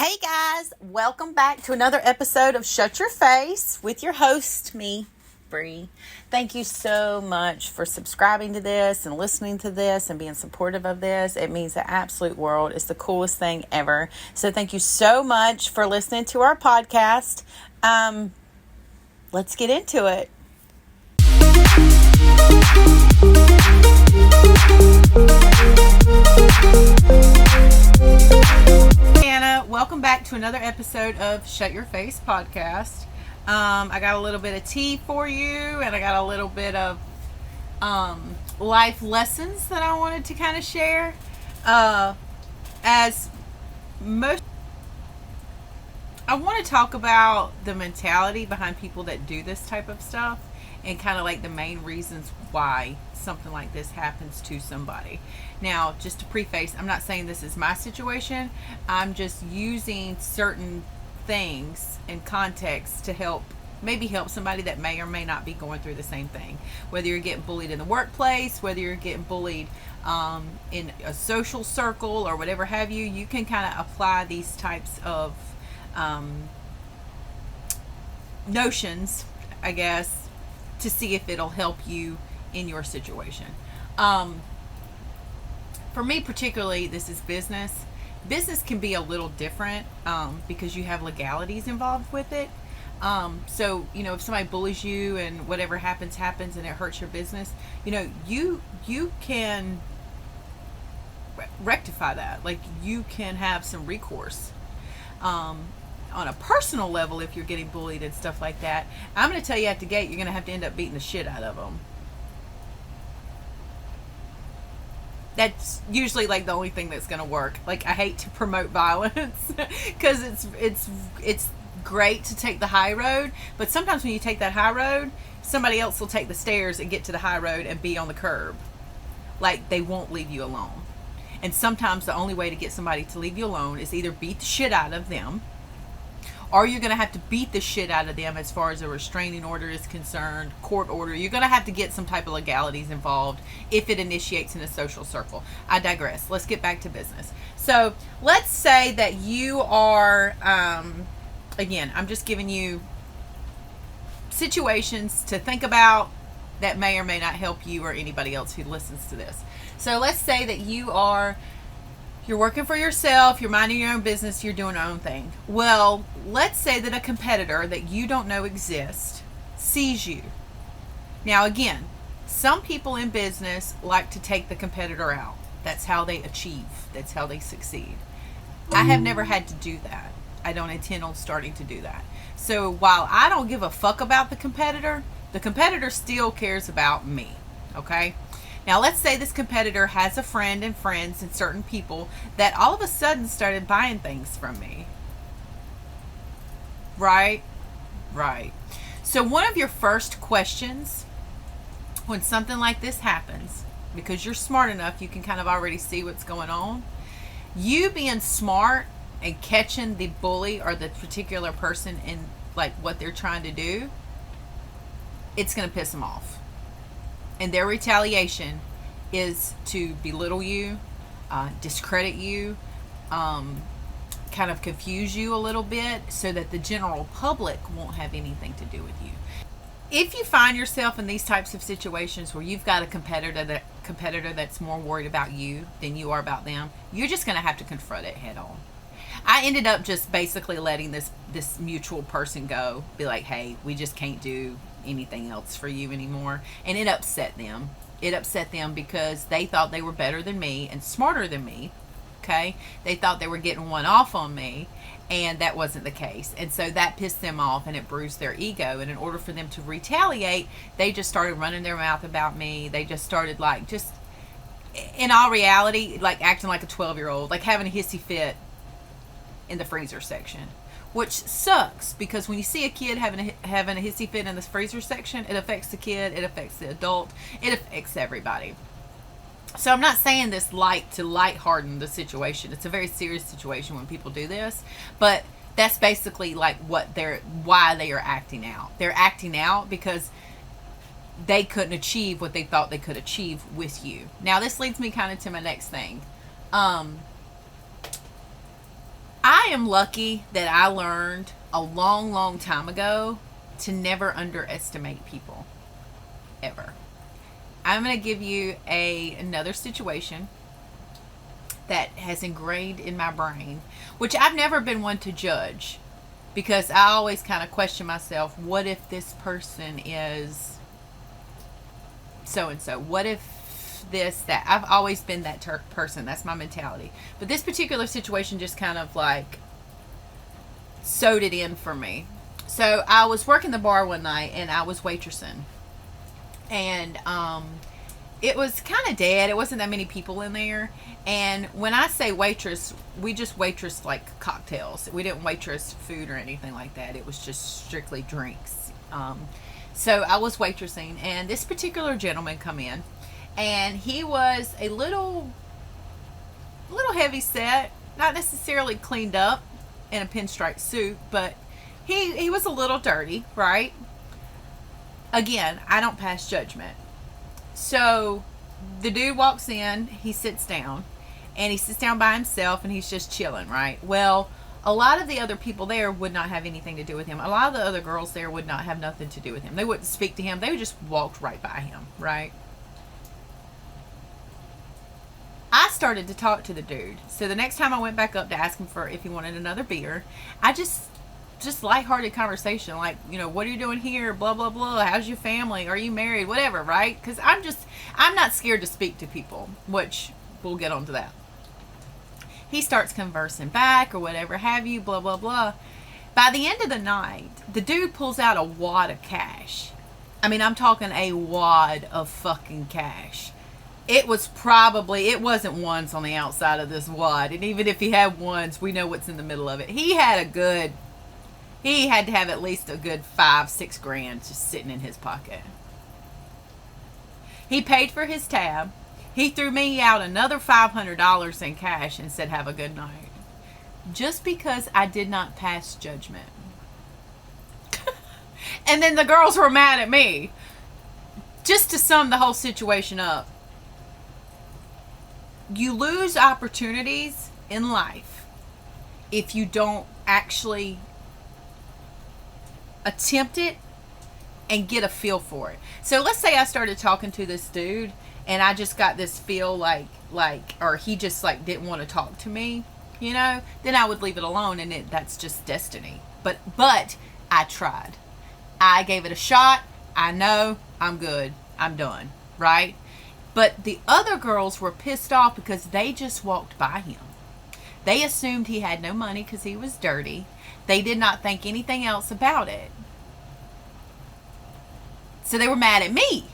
Hey guys, welcome back to another episode of Shut Your Face with your host, me, Bree. Thank you so much for subscribing to this and listening to this and being supportive of this. It means the absolute world. It's the coolest thing ever. So thank you so much for listening to our podcast. Let's get into it. Anna, welcome back to another episode of Shut Your Face podcast. I got a little bit of tea for you, and I got a little bit of life lessons that I wanted to kind of share. I want to talk about the mentality behind people that do this type of stuff and kind of like the main reasons why something like this happens to somebody. Now, just to preface, I'm not saying this is my situation. I'm just using certain things in context to help somebody that may or may not be going through the same thing. Whether you're getting bullied in the workplace, whether you're getting bullied in a social circle or whatever have you, you can kind of apply these types of notions, I guess, to see if it'll help you in your situation. For me particularly, this is business. Business can be a little different because you have legalities involved with it. So, if somebody bullies you and whatever happens and it hurts your business, you can rectify that. Like, you can have some recourse. On a personal level, if you're getting bullied and stuff like that, I'm going to tell you at the gate, you're going to have to end up beating the shit out of them. That's usually like the only thing that's going to work. Like, I hate to promote violence because it's great to take the high road, but sometimes when you take that high road, somebody else will take the stairs and get to the high road and be on the curb. Like, they won't leave you alone. And sometimes the only way to get somebody to leave you alone is either beat the shit out of them, or you're going to have to beat the shit out of them as far as a restraining order is concerned, court order. You're going to have to get some type of legalities involved if it initiates in a social circle. I digress. Let's get back to business. So let's say that you are, again, I'm just giving you situations to think about that may or may not help you or anybody else who listens to this. So let's say that you're working for yourself, you're minding your own business, you're doing your own thing. Well, let's say that a competitor that you don't know exists sees you. Now, again, some people in business like to take the competitor out. That's how they achieve. That's how they succeed. I have never had to do that. I don't intend on starting to do that. So while I don't give a fuck about the competitor still cares about me. Okay? Now, let's say this competitor has a friend and friends and certain people that all of a sudden started buying things from me. Right? Right. So one of your first questions when something like this happens, because you're smart enough, you can kind of already see what's going on. You being smart and catching the bully or the particular person in like what they're trying to do, it's going to piss them off. And their retaliation is to belittle you, discredit you, kind of confuse you a little bit so that the general public won't have anything to do with you. If you find yourself in these types of situations where you've got a competitor that's more worried about you than you are about them, you're just going to have to confront it head on. I ended up just basically letting this mutual person go, be like, hey, we just can't do anything else for you anymore. And it upset them. It upset them because they thought they were better than me and smarter than me. Okay? They thought they were getting one off on me, and that wasn't the case. And so that pissed them off and it bruised their ego. And in order for them to retaliate, they just started running their mouth about me. They just started in all reality, like acting like a 12-year-old, like having a hissy fit in the freezer section, which sucks because when you see a kid having a hissy fit in the freezer section, it affects the kid, it affects the adult, it affects everybody. So I'm not saying this to lighthearten the situation. It's a very serious situation when people do this, but that's basically like why they are acting out. They're acting out because they couldn't achieve what they thought they could achieve with you. Now, this leads me kind of to my next thing. I am lucky that I learned a long, long time ago to never underestimate people, ever. I'm going to give you another situation that has ingrained in my brain, which I've never been one to judge, because I always kind of question myself, what if this person is so and so? What if this, that? I've always been that person. That's my mentality. But this particular situation just kind of like sewed it in for me. So I was working the bar one night and I was waitressing. And it was kind of dead. It wasn't that many people in there. And when I say waitress, we just waitress like cocktails. We didn't waitress food or anything like that. It was just strictly drinks. So I was waitressing, and this particular gentleman come in, and he was a little heavy set, not necessarily cleaned up in a pinstripe suit, but he was a little dirty, right? Again, I don't pass judgment. So the dude walks in, he sits down, and he sits down by himself, and he's just chilling, right? Well, a lot of the other people there would not have anything to do with him. A lot of the other girls there would not have nothing to do with him. They wouldn't speak to him. They would just walk right by him, right? I started to talk to the dude. So the next time I went back up to ask him for if he wanted another beer, I just lighthearted conversation, like, you know, what are you doing here? Blah, blah, blah. How's your family? Are you married? Whatever, right? Because I'm not scared to speak to people, which we'll get onto that. He starts conversing back or whatever have you, blah, blah, blah. By the end of the night, the dude pulls out a wad of cash. I mean, I'm talking a wad of fucking cash. It wasn't ones on the outside of this wad. And even if he had ones, we know what's in the middle of it. He had to have at least a good $5-6 grand just sitting in his pocket. He paid for his tab. He threw me out another $500 in cash and said, have a good night. Just because I did not pass judgment. And then the girls were mad at me. Just to sum the whole situation up, you lose opportunities in life if you don't actually attempt it and get a feel for it. So let's say I started talking to this dude and I just got this feel like or he just like didn't want to talk to me, you know, then I would leave it alone, and that's just destiny. But I tried. I gave it a shot. I know I'm good. I'm done, right? But the other girls were pissed off because they just walked by him. They assumed he had no money because he was dirty. They did not think anything else about it. So they were mad at me.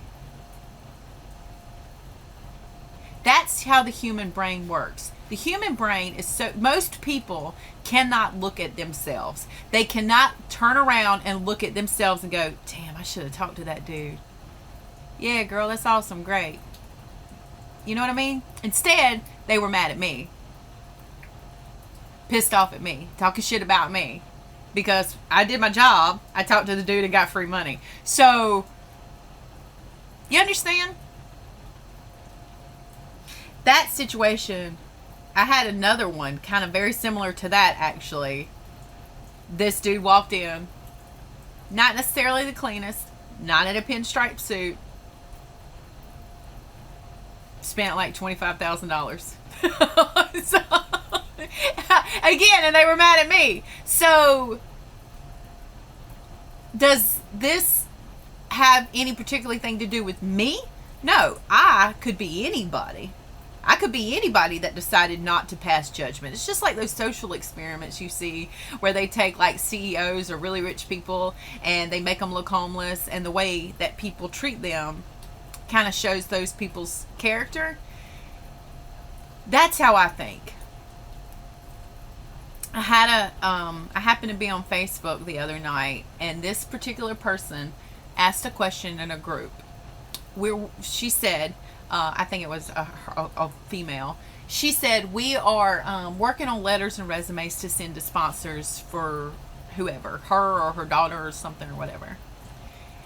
That's how the human brain works. The human brain is most people cannot look at themselves. They cannot turn around and look at themselves and go, damn, I should have talked to that dude. Yeah, girl, that's awesome. Great. You know what I mean? Instead, they were mad at me. Pissed off at me. Talking shit about me. Because I did my job. I talked to the dude and got free money. So, you understand? That situation, I had another one kind of very similar to that, actually. This dude walked in. Not necessarily the cleanest. Not in a pinstripe suit. Spent like $25,000. So, again, and they were mad at me. So, does this have any particular thing to do with me? No, I could be anybody. I could be anybody that decided not to pass judgment. It's just like those social experiments you see where they take like CEOs or really rich people and they make them look homeless, and the way that people treat them kind of shows those people's character. That's how I think. I happened to be on Facebook the other night, and this particular person asked a question in a group where she said, I think it was a female. She said, we are working on letters and resumes to send to sponsors for whoever, her or her daughter or something or whatever.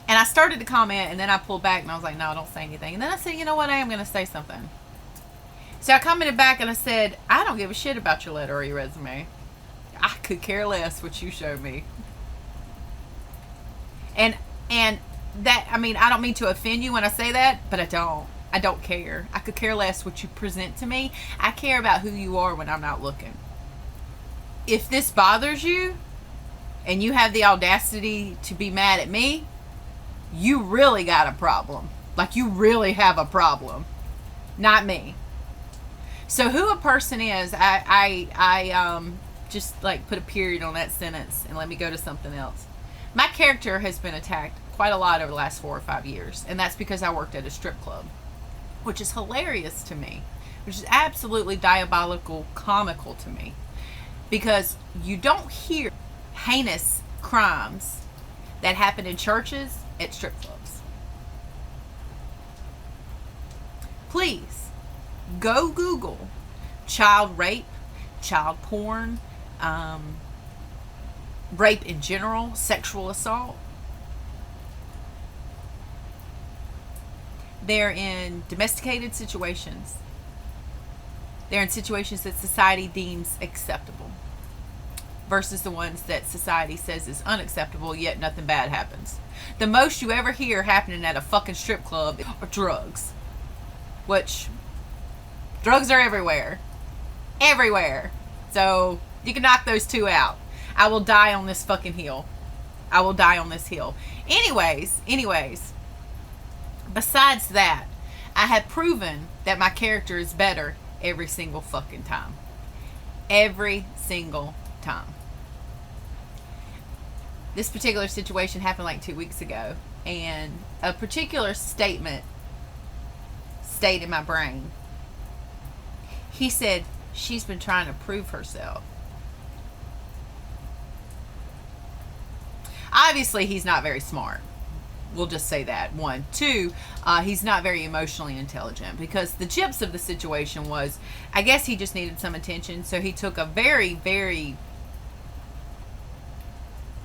And I started to comment, and then I pulled back, and I was like, no, don't say anything. And then I said, you know what, I am going to say something. So I commented back, and I said, I don't give a shit about your letter or your resume. I could care less what you show me. And that, I mean, I don't mean to offend you when I say that, but I don't care. I could care less what you present to me. I care about who you are when I'm not looking. If this bothers you and you have the audacity to be mad at me, you really got a problem. Like, you really have a problem, not me. So who a person is, I just like put a period on that sentence and let me go to something else. My character has been attacked quite a lot over the last 4 or 5 years, and that's because I worked at a strip club, which is hilarious to me, which is absolutely diabolical, comical to me, because you don't hear heinous crimes that happen in churches at strip clubs. Please go Google child rape, child porn, rape in general, sexual assault. They're in domesticated situations. They're in situations that society deems acceptable versus the ones that society says is unacceptable, yet nothing bad happens. The most you ever hear happening at a fucking strip club are drugs. Which, drugs are everywhere. Everywhere. So, you can knock those two out. I will die on this fucking hill. I will die on this hill. Anyways, besides that, I have proven that my character is better every single fucking time. Every single time. This particular situation happened like 2 weeks ago, and a particular statement stayed in my brain. He said, she's been trying to prove herself. Obviously, he's not very smart. We'll just say that. 1. 2, he's not very emotionally intelligent, because the gist of the situation was, I guess he just needed some attention, so he took a very, very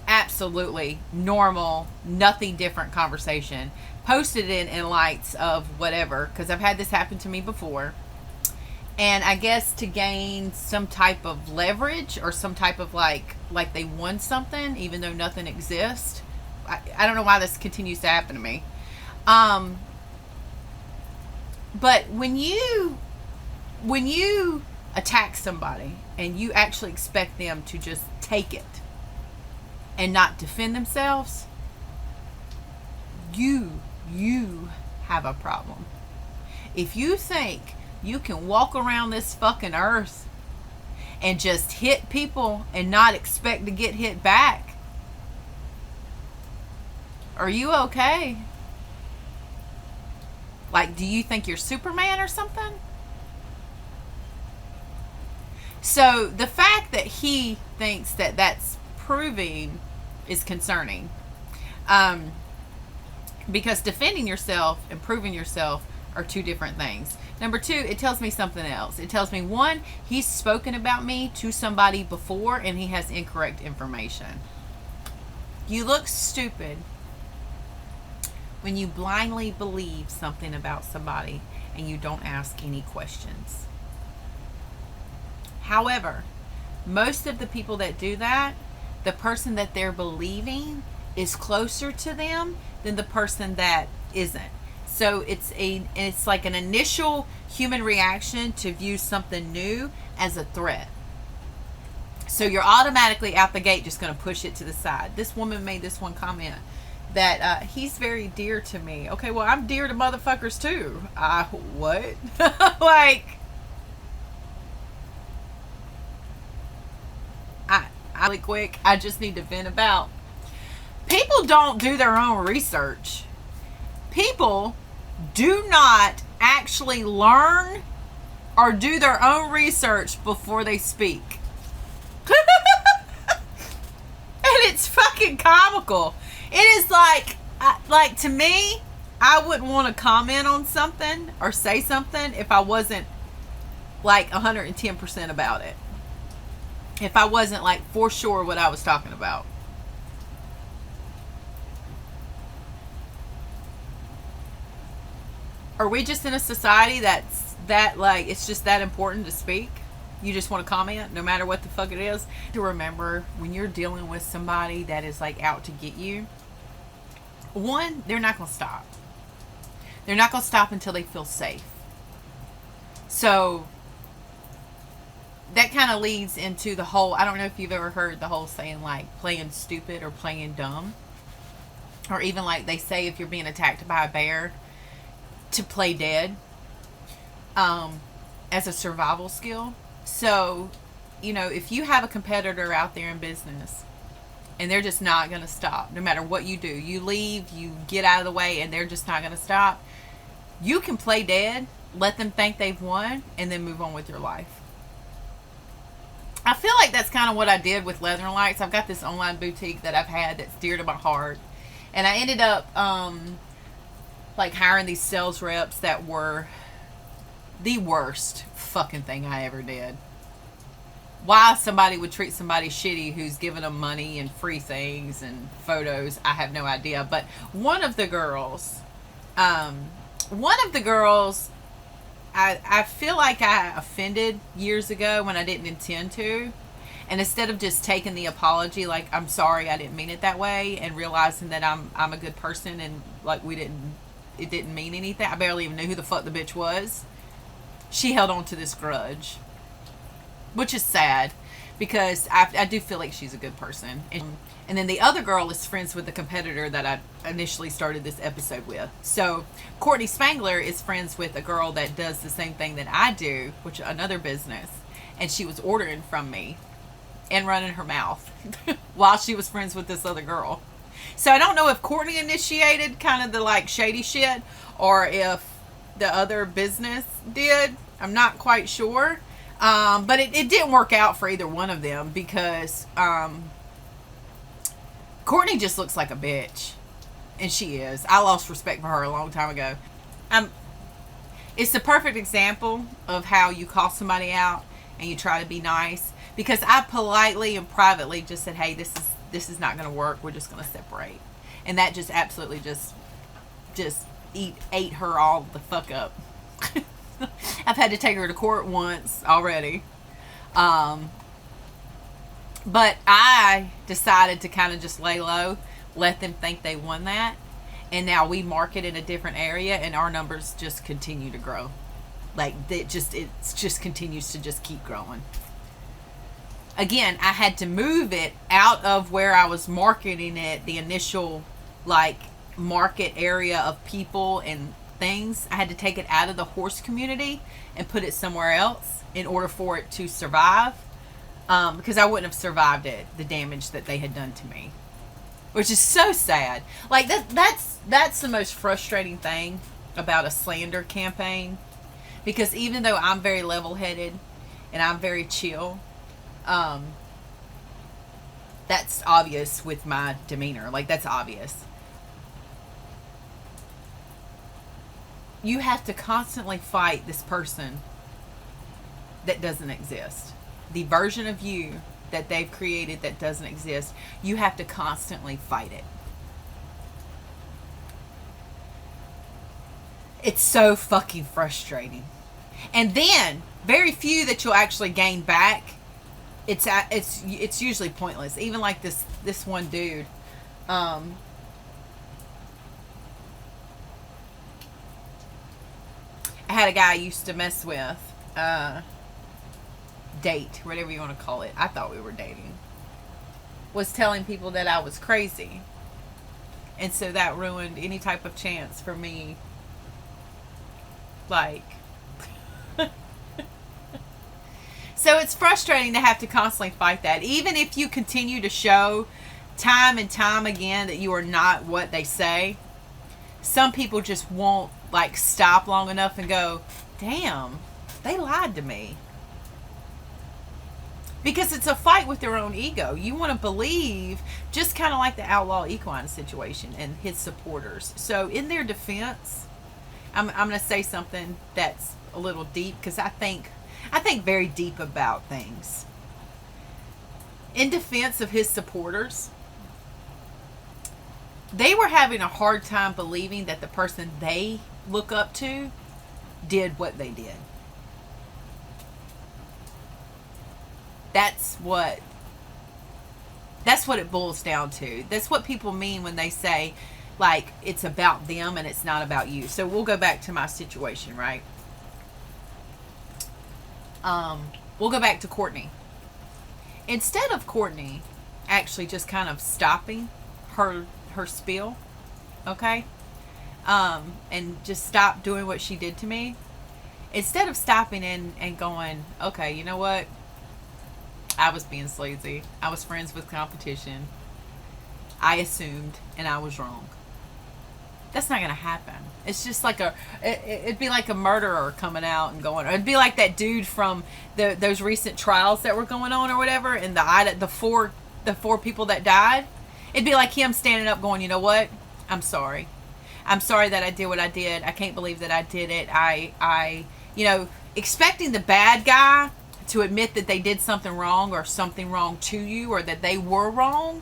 absolutely normal, nothing different conversation, posted it in lights of whatever, because I've had this happen to me before, and I guess to gain some type of leverage or some type of like they won something even though nothing exists. I don't know why this continues to happen to me. But when you attack somebody and you actually expect them to just take it and not defend themselves, you have a problem. If you think you can walk around this fucking earth and just hit people and not expect to get hit back, are you okay? Like, do you think you're Superman or something? So the fact that he thinks that that's proving is concerning. Because defending yourself and proving yourself are two different things. Number 2, it tells me something else. It tells me, 1, he's spoken about me to somebody before and he has incorrect information. You look stupid when you blindly believe something about somebody and you don't ask any questions. However, most of the people that do that, the person that they're believing is closer to them than the person that isn't. So it's like an initial human reaction to view something new as a threat. So you're automatically out the gate just going to push it to the side. This woman made this one comment that he's very dear to me. Okay, well, I'm dear to motherfuckers too. What? Like, I really quick, I just need to vent about. People don't do their own research. People do not actually learn or do their own research before they speak. And it's fucking comical. It is like to me, I wouldn't want to comment on something or say something if I wasn't like 110% about it. If I wasn't like for sure what I was talking about. Are we just in a society that like it's just that important to speak? You just want to comment no matter what the fuck it is. To remember, when you're dealing with somebody that is like out to get you, one, they're not going to stop. They're not going to stop until they feel safe. So that kind of leads into the whole, I don't know if you've ever heard the whole saying like playing stupid or playing dumb. Or even like they say if you're being attacked by a bear, to play dead as a survival skill. So, you know, if you have a competitor out there in business and they're just not going to stop, no matter what you do, you leave, you get out of the way, and they're just not going to stop, you can play dead, let them think they've won, and then move on with your life. I feel like that's kind of what I did with Leather Lights. I've got this online boutique that I've had that's dear to my heart. And I ended up like hiring these sales reps that were the worst fucking thing I ever did. Why somebody would treat somebody shitty who's giving them money and free things and photos, I have no idea. But one of the girls, I feel like I offended years ago when I didn't intend to. And instead of just taking the apology, like, I'm sorry, I didn't mean it that way, and realizing that I'm a good person and like it didn't mean anything. I barely even knew who the fuck the bitch was. She held on to this grudge, which is sad because I do feel like she's a good person. And then the other girl is friends with the competitor that I initially started this episode with. So Courtney Spangler is friends with a girl that does the same thing that I do, which is another business. And she was ordering from me and running her mouth while she was friends with this other girl. So I don't know if Courtney initiated kind of the like shady shit or if the other business did. I'm not quite sure. But it didn't work out for either one of them because Courtney just looks like a bitch. And she is. I lost respect for her a long time ago. It's the perfect example of how you call somebody out and you try to be nice. Because I politely and privately just said, hey, this is not going to work. We're just going to separate. And that just absolutely just ate her all the fuck up. I've had to take her to court once already. But I decided to kind of just lay low, let them think they won that. And now we market in a different area and our numbers just continue to grow. Like it just continues to just keep growing. Again, I had to move it out of where I was marketing it, the initial like market area of people and things. I had to take it out of the horse community and put it somewhere else in order for it to survive, because I wouldn't have survived it, the damage that they had done to me, which is so sad. Like that's the most frustrating thing about a slander campaign, because even though I'm very level-headed and I'm very chill, that's obvious with my demeanor. Like that's obvious. You have to constantly fight this person that doesn't exist. The version of you that they've created that doesn't exist. You have to constantly fight it. It's so fucking frustrating. And then very few that you'll actually gain back. It's usually pointless. Even like this one dude. I had a guy I used to mess with, date, whatever you want to call it. I thought we were dating. Was telling people that I was crazy. And so that ruined any type of chance for me. Like, so it's frustrating to have to constantly fight that. Even if you continue to show time and time again that you are not what they say, some people just won't like stop long enough and go, damn, they lied to me. Because it's a fight with their own ego. You want to believe, just kind of like the Outlaw Equine situation and his supporters. So in their defense, I'm going to say something that's a little deep, because I think very deep about things. In defense of his supporters, they were having a hard time believing that the person they look up to did what they did. That's what it boils down to. That's what people mean when they say, like, it's about them and it's not about you. So we'll go back to my situation, right? We'll go back to Courtney. Instead of Courtney actually just kind of stopping her spiel, okay, and just stop doing what she did to me, instead of stopping in and going, okay, you know what, I was being sleazy, I was friends with competition, I assumed, and I was wrong. That's not gonna happen. It's just like it'd be like a murderer coming out and going. It'd be like that dude from those recent trials that were going on or whatever, and the four people that died. It'd be like him standing up going, you know what? I'm sorry. I'm sorry that I did what I did. I can't believe that I did it. I expecting the bad guy to admit that they did something wrong or something wrong to you or that they were wrong.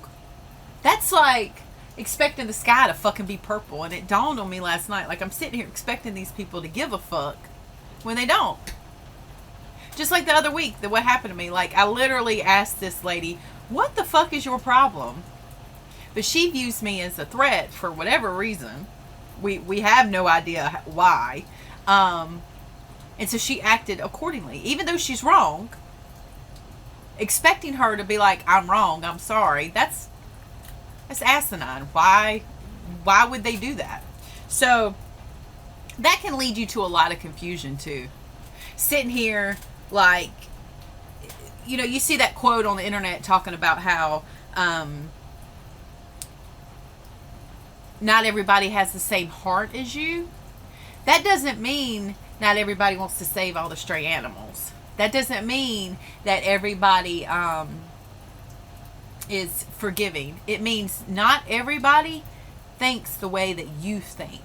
That's like expecting the sky to fucking be purple. And it dawned on me last night, like, I'm sitting here expecting these people to give a fuck when they don't. Just like the other week, what happened to me, like, I literally asked this lady, what the fuck is your problem? But she views me as a threat for whatever reason. We have no idea why. And so she acted accordingly, even though she's wrong. Expecting her to be like, I'm wrong, I'm sorry, that's asinine. Why would they do that? So that can lead you to a lot of confusion too. Sitting here, like, you see that quote on the internet talking about how not everybody has the same heart as you. That doesn't mean not everybody wants to save all the stray animals. That doesn't mean that everybody is forgiving. It means not everybody thinks the way that you think.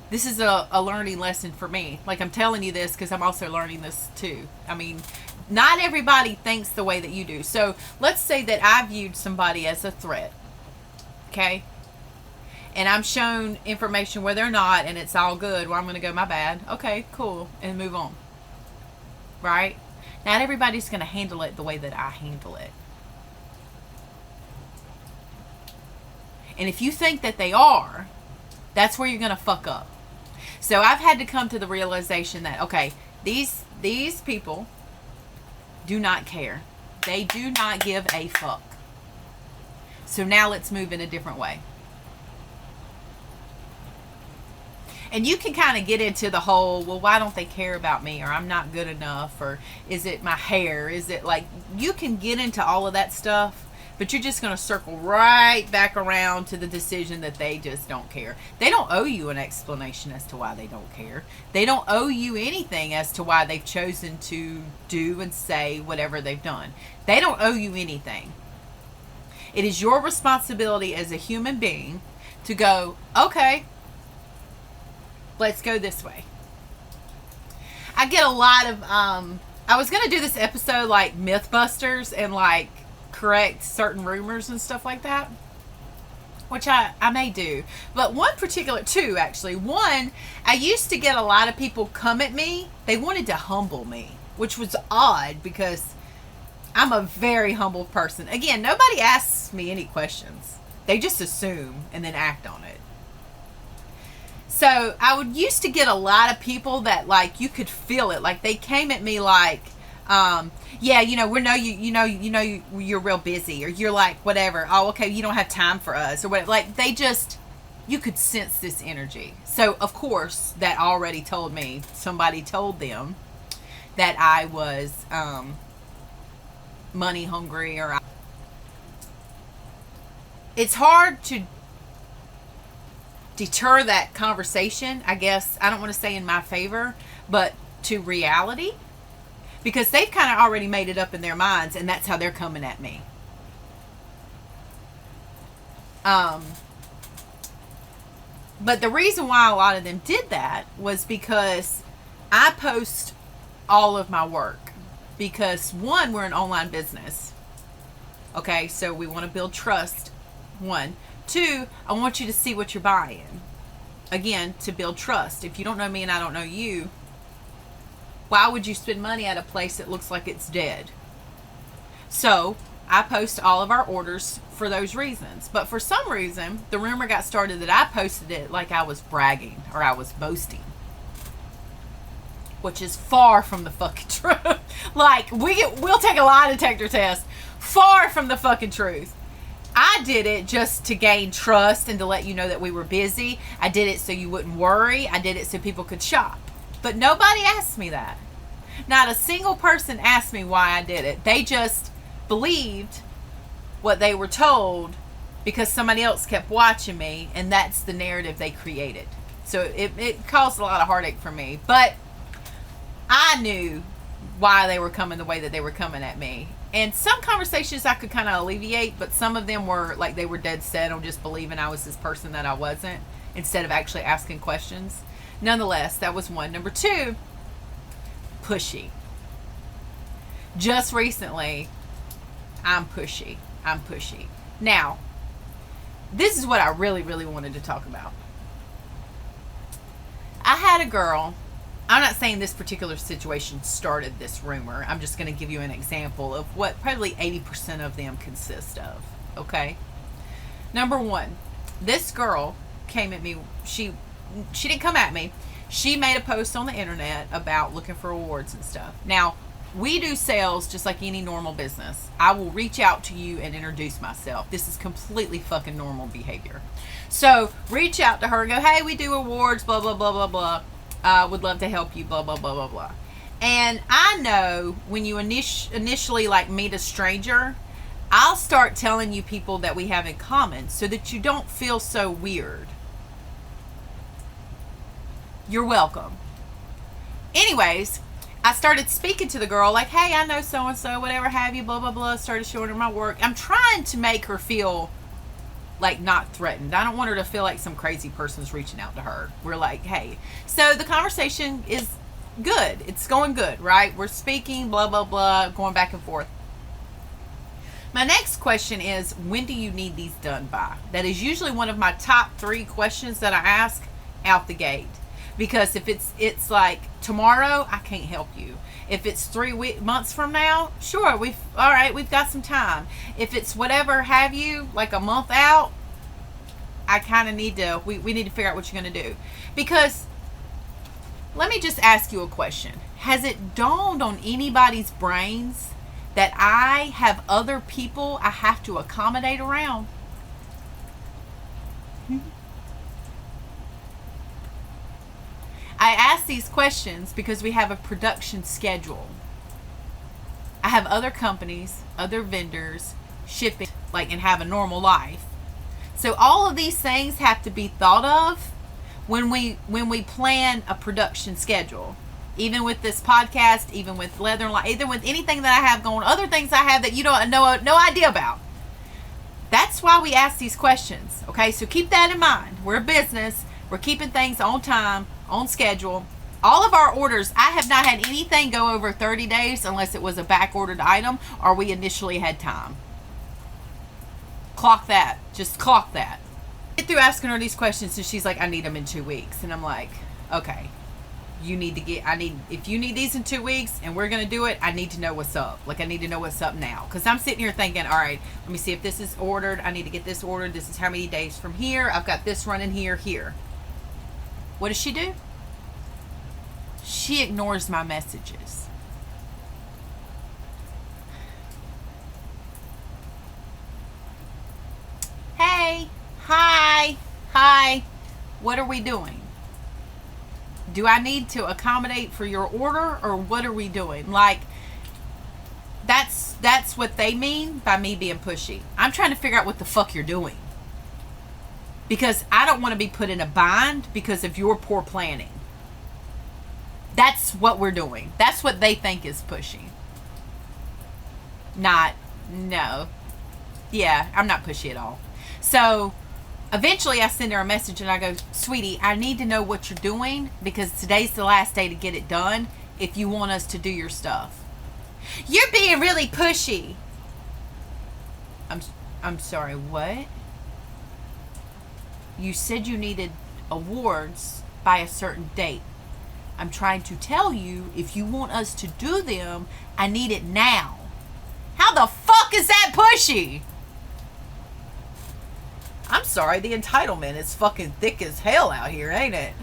This is a learning lesson for me. Like, I'm telling you this because I'm also learning this too. I mean, not everybody thinks the way that you do. So let's say that I viewed somebody as a threat, okay, and I'm shown information where they're not, and it's all good. Well, I'm going to go, my bad, okay, cool, and move on, right? Not everybody's going to handle it the way that I handle it. And if you think that they are, that's where you're going to fuck up. So I've had to come to the realization that, okay, these people do not care. They do not give a fuck. So now let's move in a different way. And you can kind of get into the whole, well, why don't they care about me? Or I'm not good enough? Or is it my hair? Is it like, you can get into all of that stuff, but you're just going to circle right back around to the decision that they just don't care. They don't owe you an explanation as to why they don't care. They don't owe you anything as to why they've chosen to do and say whatever they've done. They don't owe you anything. It is your responsibility as a human being to go, okay, let's go this way. I get a lot of, I was going to do this episode like Mythbusters and like correct certain rumors and stuff like that, which I may do. But two actually. One, I used to get a lot of people come at me. They wanted to humble me, which was odd because I'm a very humble person. Again, nobody asks me any questions. They just assume and then act on it. So I used to get a lot of people that, like, you could feel it. Like, they came at me like, yeah, you're real busy, or you're like, whatever. Oh, okay, you don't have time for us, or whatever. Like, you could sense this energy. So of course, that already told me, somebody told them that I was money hungry, or it's hard to deter that conversation, I guess. I don't want to say in my favor, but to reality, because they've kind of already made it up in their minds, and that's how they're coming at me. But the reason why a lot of them did that was because I post all of my work. Because one, we're an online business. Okay, so we want to build trust. One. Two, I want you to see what you're buying. Again, to build trust. If you don't know me and I don't know you, Why would you spend money at a place that looks like it's dead? So I post all of our orders for those reasons. But for some reason, the rumor got started that I posted it like I was bragging or I was boasting, which is far from the fucking truth. Like, we'll take a lie detector test. Far from the fucking truth. I did it just to gain trust and to let you know that we were busy. I did it so you wouldn't worry. I did it so people could shop. But nobody asked me that. Not a single person asked me why I did it. They just believed what they were told because somebody else kept watching me, and that's the narrative they created. So it caused a lot of heartache for me. But I knew why they were coming the way that they were coming at me. And some conversations I could kind of alleviate, but some of them were like they were dead set on just believing I was this person that I wasn't, instead of actually asking questions. Nonetheless, that was one. Number two, pushy. Just recently, I'm pushy. Now, this is what I really, really wanted to talk about. I had a girl. I'm not saying this particular situation started this rumor. I'm just going to give you an example of what probably 80% of them consist of. Okay? Number one, this girl came at me. She didn't come at me. She made a post on the internet about looking for awards and stuff. Now, we do sales just like any normal business. I will reach out to you and introduce myself. This is completely fucking normal behavior. So, reach out to her and go, hey, we do awards, blah, blah, blah, blah, blah. Would love to help you, blah, blah, blah, blah, blah. And I know when you initially like meet a stranger, I'll start telling you people that we have in common so that you don't feel so weird. You're welcome. Anyways, I started speaking to the girl like, hey, I know so-and-so, whatever have you, blah, blah, blah. Started showing her my work. I'm trying to make her feel like not threatened. I don't want her to feel like some crazy person's reaching out to her. We're like, hey. So the conversation is good. It's going good, right? We're speaking, blah, blah, blah, going back and forth. My next question is, when do you need these done by? That is usually one of my top 3 questions that I ask out the gate. Because if it's like tomorrow, I can't help you. If it's 3 months from now, sure, we've got some time. If it's whatever have you, like a month out, I kind of need to, we need to figure out what you're going to do. Because, let me just ask you a question. Has it dawned on anybody's brains that I have other people I have to accommodate around? I ask these questions because we have a production schedule. I have other companies, other vendors, shipping, and have a normal life. So all of these things have to be thought of when we plan a production schedule. Even with this podcast, even with Leather and Light, even with anything that I have going, other things I have that you don't know no idea about. That's why we ask these questions. Okay, so keep that in mind. We're a business. We're keeping things on time, on schedule. All of our orders, I have not had anything go over 30 days unless it was a back ordered item or we initially had time. Clock that. Just clock that. Get through asking her these questions and she's like, I need them in 2 weeks. And I'm like, okay, if you need these in 2 weeks and we're going to do it, I need to know what's up. I need to know what's up now. Because I'm sitting here thinking, all right, let me see if this is ordered. I need to get this ordered. This is how many days from here. I've got this running here. What does she do? She ignores my messages. Hey, hi, what are we doing? Do I need to accommodate for your order or what are we doing? That's what they mean by me being pushy. I'm trying to figure out what the fuck you're doing. Because I don't want to be put in a bind because of your poor planning. That's what we're doing. That's what they think is pushy. No. Yeah, I'm not pushy at all. So, eventually I send her a message and I go, sweetie, I need to know what you're doing because today's the last day to get it done if you want us to do your stuff. You're being really pushy. I'm sorry, what? You said you needed awards by a certain date. I'm trying to tell you, if you want us to do them, I need it now. How the fuck is that pushy? I'm sorry, the entitlement is fucking thick as hell out here, ain't it?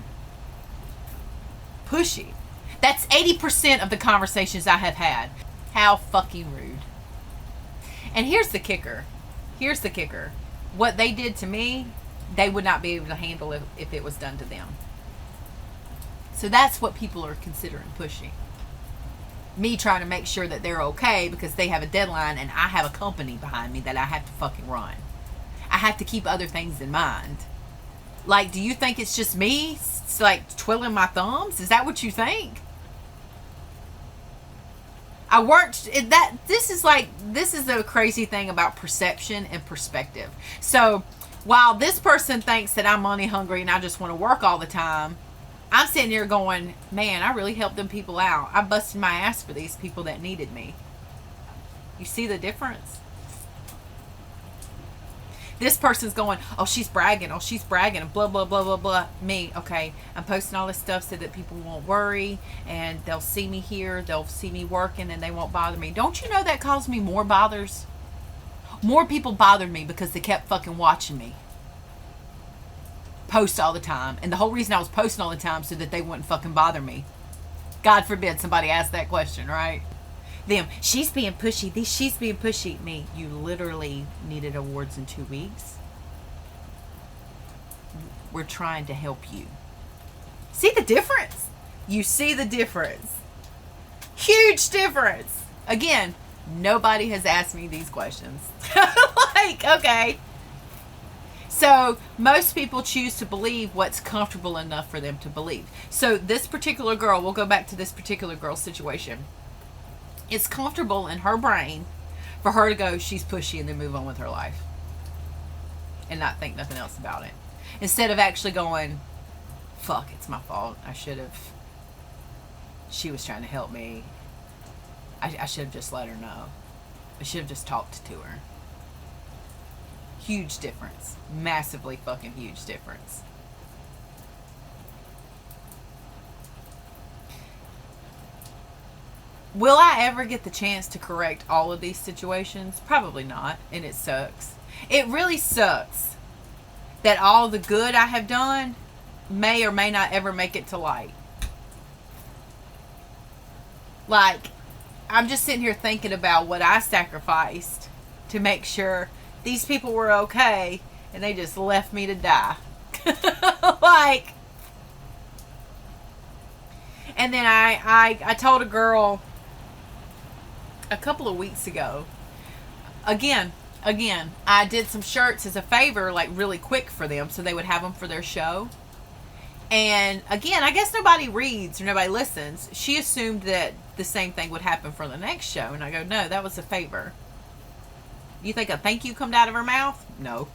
Pushy. That's 80% of the conversations I have had. How fucking rude. And here's the kicker. Here's the kicker. What they did to me, they would not be able to handle it if it was done to them. So that's what people are considering pushy. Me trying to make sure that they're okay because they have a deadline and I have a company behind me that I have to fucking run. I have to keep other things in mind. Like, do you think it's just me, like, twiddling my thumbs? Is that what you think? I worked that. This is the crazy thing about perception and perspective. So while this person thinks that I'm money hungry and I just want to work all the time, I'm sitting here going, man, I really helped them people out. I busted my ass for these people that needed me. You see the difference? This person's going, oh, she's bragging, and blah, blah, blah, blah, blah. Me, okay, I'm posting all this stuff so that people won't worry, and they'll see me here, they'll see me working, and they won't bother me. Don't you know that caused me more bothers? More people bothered me because they kept fucking watching me post all the time. And the whole reason I was posting all the time so that they wouldn't fucking bother me. God forbid somebody asked that question, right? Them, she's being pushy. She's being pushy. Me, you literally needed awards in 2 weeks. We're trying to help you. See the difference? You see the difference. Huge difference. Again, nobody has asked me these questions. Like, okay. So most people choose to believe what's comfortable enough for them to believe. So this particular girl, we'll go back to this particular girl's situation. It's comfortable in her brain for her to go, she's pushy, and then move on with her life. And not think nothing else about it. Instead of actually going, fuck, it's my fault. I should have. She was trying to help me. I should have just let her know. I should have just talked to her. Huge difference. Massively fucking huge difference. Will I ever get the chance to correct all of these situations? Probably not, and it sucks. It really sucks that all the good I have done may or may not ever make it to light. Like, I'm just sitting here thinking about what I sacrificed to make sure these people were okay, and they just left me to die. Like, and then I told a girl a couple of weeks ago, again, I did some shirts as a favor, like really quick for them, so they would have them for their show. And again, I guess nobody reads or nobody listens. She assumed that the same thing would happen for the next show, and I go, no, that was a favor. You think a thank you come out of her mouth? No.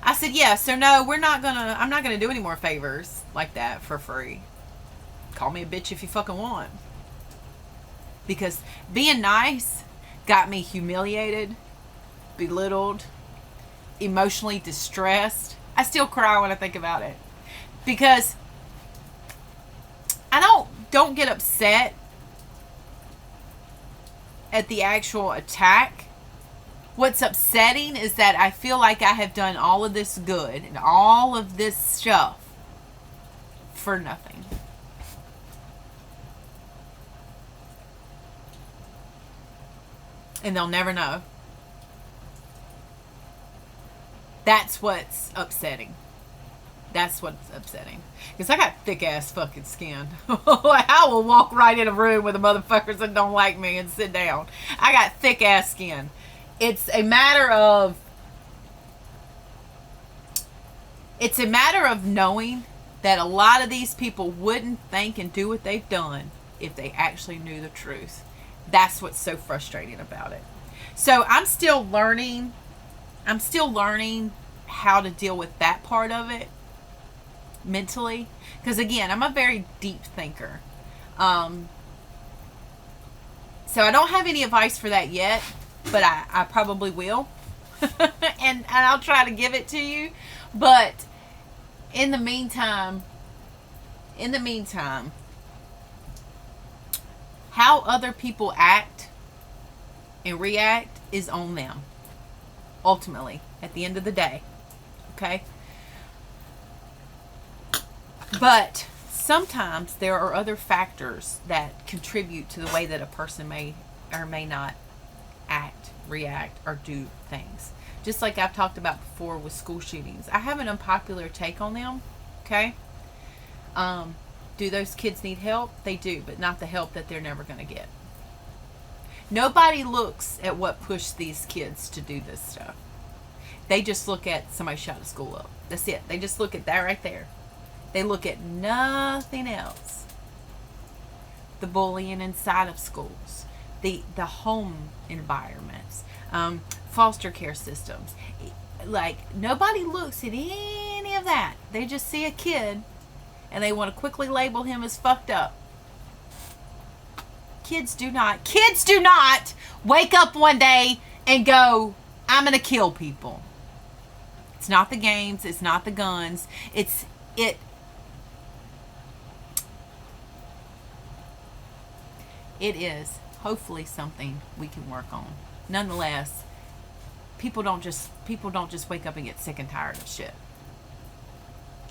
I said, yeah, so no, I'm not gonna do any more favors like that for free. Call me a bitch if you fucking want. Because being nice got me humiliated, belittled, emotionally distressed. I still cry when I think about it. Because I don't get upset at the actual attack. What's upsetting is that I feel like I have done all of this good and all of this stuff for nothing. And they'll never know. That's what's upsetting. That's what's upsetting. Because I got thick ass fucking skin. I will walk right in a room with the motherfuckers that don't like me and sit down. I got thick ass skin. It's a matter of knowing that a lot of these people wouldn't think and do what they've done if they actually knew the truth. That's what's so frustrating about it. So I'm still learning how to deal with that part of it mentally. Because again, I'm a very deep thinker. So I don't have any advice for that yet, but I probably will. and I'll try to give it to you. But in the meantime, In the meantime, how other people act and react is on them, ultimately, at the end of the day. Okay? But sometimes there are other factors that contribute to the way that a person may or may not act, react, or do things. Just like I've talked about before with school shootings. I have an unpopular take on them. Okay? Do those kids need help? They do, but not the help that they're never going to get. Nobody looks at what pushed these kids to do this stuff. They just look at somebody shot a school up. That's it. They just look at that right there. They look at nothing else. The bullying inside of schools, the home environments, foster care systems. Like, nobody looks at any of that. They just see a kid and they want to quickly label him as fucked up. Kids do not wake up one day and go, I'm going to kill people. It's not the games. It's not the guns. It is hopefully something we can work on. Nonetheless, people don't just wake up and get sick and tired of shit.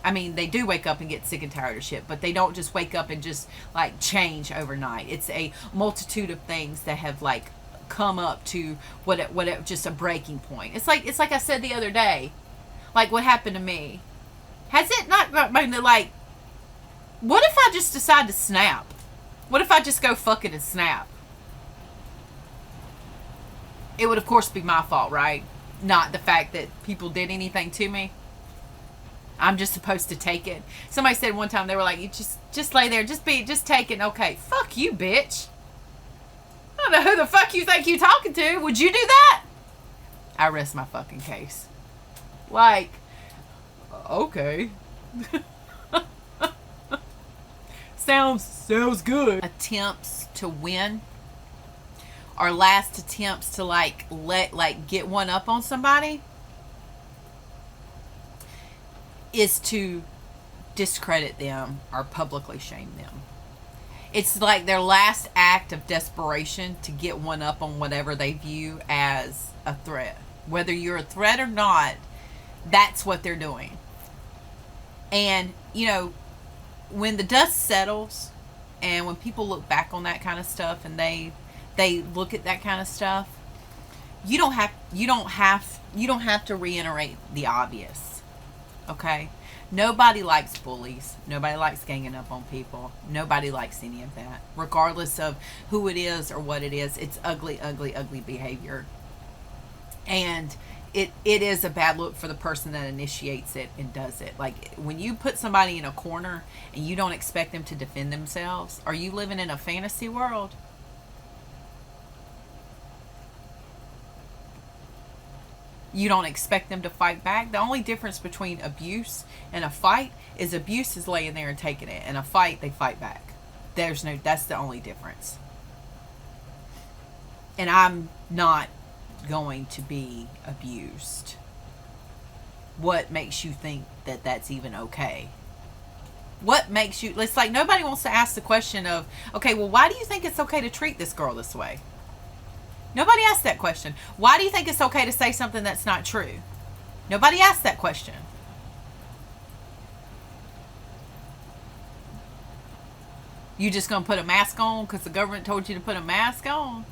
I mean, they do wake up and get sick and tired of shit, but they don't just wake up and just like change overnight. It's a multitude of things that have like come up to what just a breaking point. It's like I said the other day, like what happened to me. Has it not, like, what if I just decide to snap? What if I just go fuck it and snap? It would of course be my fault, right? Not the fact that people did anything to me. I'm just supposed to take it. Somebody said one time, they were like, you just lay there, just take it. Okay, fuck you, bitch. I don't know who the fuck you think you talking to. Would you do that? I rest my fucking case. Like, okay. Sounds good. Attempts to win, our last attempts to get one up on somebody, is to discredit them or publicly shame them. It's like their last act of desperation to get one up on whatever they view as a threat. Whether you're a threat or not, that's what they're doing. And, you know, when the dust settles and when people look back on that kind of stuff and they look at that kind of stuff, you don't have to reiterate the obvious. Okay? Nobody likes bullies. Nobody likes ganging up on people. Nobody likes any of that. Regardless of who it is or what it is, it's ugly, ugly, ugly behavior. And it is a bad look for the person that initiates it and does it. Like, when you put somebody in a corner and you don't expect them to defend themselves, are you living in a fantasy world? You don't expect them to fight back. The only difference between abuse and a fight is abuse is laying there and taking it, and a fight, they fight back. That's the only difference. And I'm not going to be abused. What makes you think that that's even okay? What makes you, it's like nobody wants to ask the question of, okay, well, why do you think it's okay to treat this girl this way? Nobody asked that question. Why do you think it's okay to say something that's not true? Nobody asked that question. You just gonna put a mask on because the government told you to put a mask on?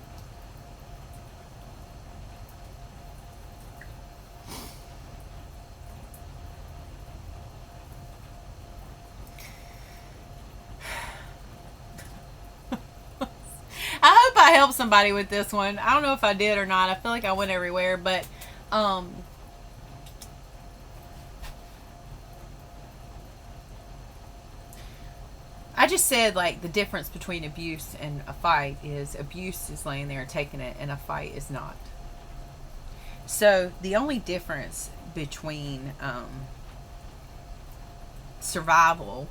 I hope I helped somebody with this one. I don't know if I did or not. I feel like I went everywhere, but I just said, like, the difference between abuse and a fight is abuse is laying there and taking it, and a fight is not. So the only difference between surviving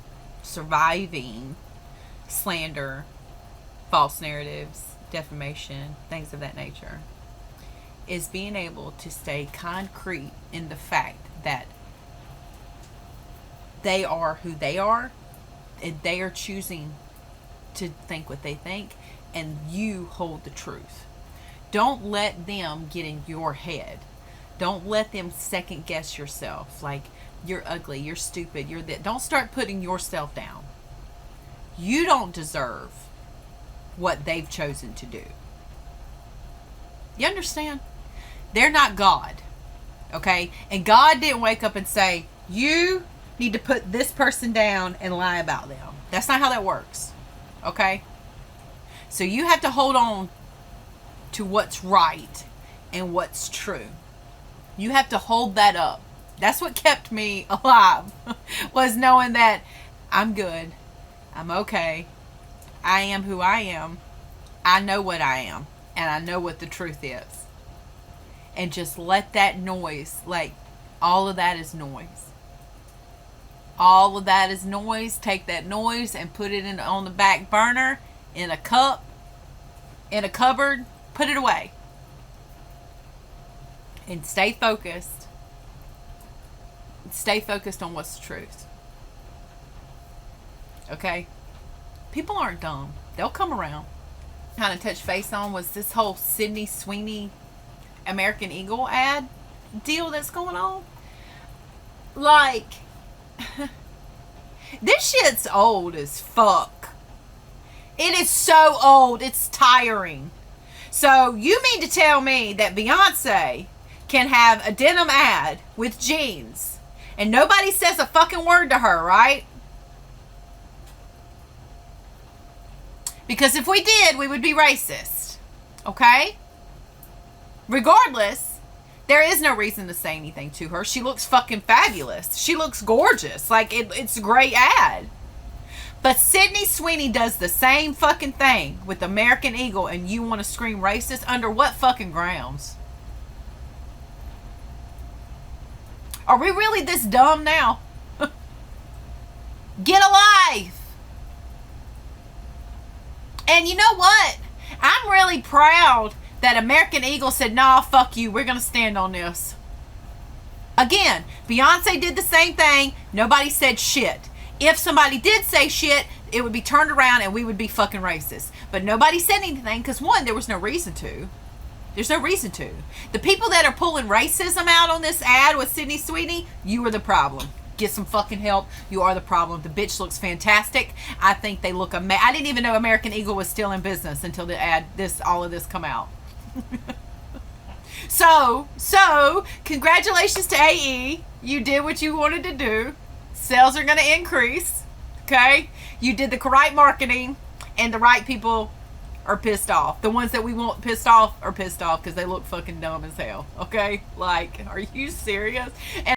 slander, false narratives, defamation, things of that nature, is being able to stay concrete in the fact that they are who they are, they are choosing to think what they think, and you hold the truth. Don't let them get in your head. Don't let them second guess yourself. Like, you're ugly, you're stupid, you're that. Don't start putting yourself down. You don't deserve what they've chosen to do. You understand? They're not God. Okay? And God didn't wake up and say, you need to put this person down and lie about them. That's not how that works. Okay? So you have to hold on to what's right and what's true. You have to hold that up. That's what kept me alive, was knowing that I'm good. I'm okay. I am who I am. I know what I am. And I know what the truth is. And just let that noise, like, all of that is noise. All of that is noise. Take that noise and put it on the back burner, in a cup, in a cupboard. Put it away. And stay focused. Stay focused on what's the truth. Okay? People aren't dumb. They'll come around. Kind of touch base on was this whole Sydney Sweeney American Eagle ad deal that's going on. Like, this shit's old as fuck. It is so old, it's tiring. So you mean to tell me that Beyonce can have a denim ad with jeans and nobody says a fucking word to her, right? Because if we did, we would be racist. Okay? Regardless, there is no reason to say anything to her. She looks fucking fabulous. She looks gorgeous. Like, it's a great ad. But Sydney Sweeney does the same fucking thing with American Eagle, and you want to scream racist? Under what fucking grounds? Are we really this dumb now? Get a life! And you know what? I'm really proud that American Eagle said, nah, fuck you. We're going to stand on this. Again, Beyonce did the same thing. Nobody said shit. If somebody did say shit, it would be turned around and we would be fucking racist. But nobody said anything because, one, there was no reason to. There's no reason to. The people that are pulling racism out on this ad with Sydney Sweeney, you are the problem. Get some fucking help. You are the problem. The bitch looks fantastic. I think they look amazing. I didn't even know American Eagle was still in business until the ad, all of this come out. So, congratulations to AE. You did what you wanted to do. Sales are going to increase. Okay? You did the right marketing, and the right people are pissed off. The ones that we want pissed off are pissed off because they look fucking dumb as hell. Okay? Like, are you serious? And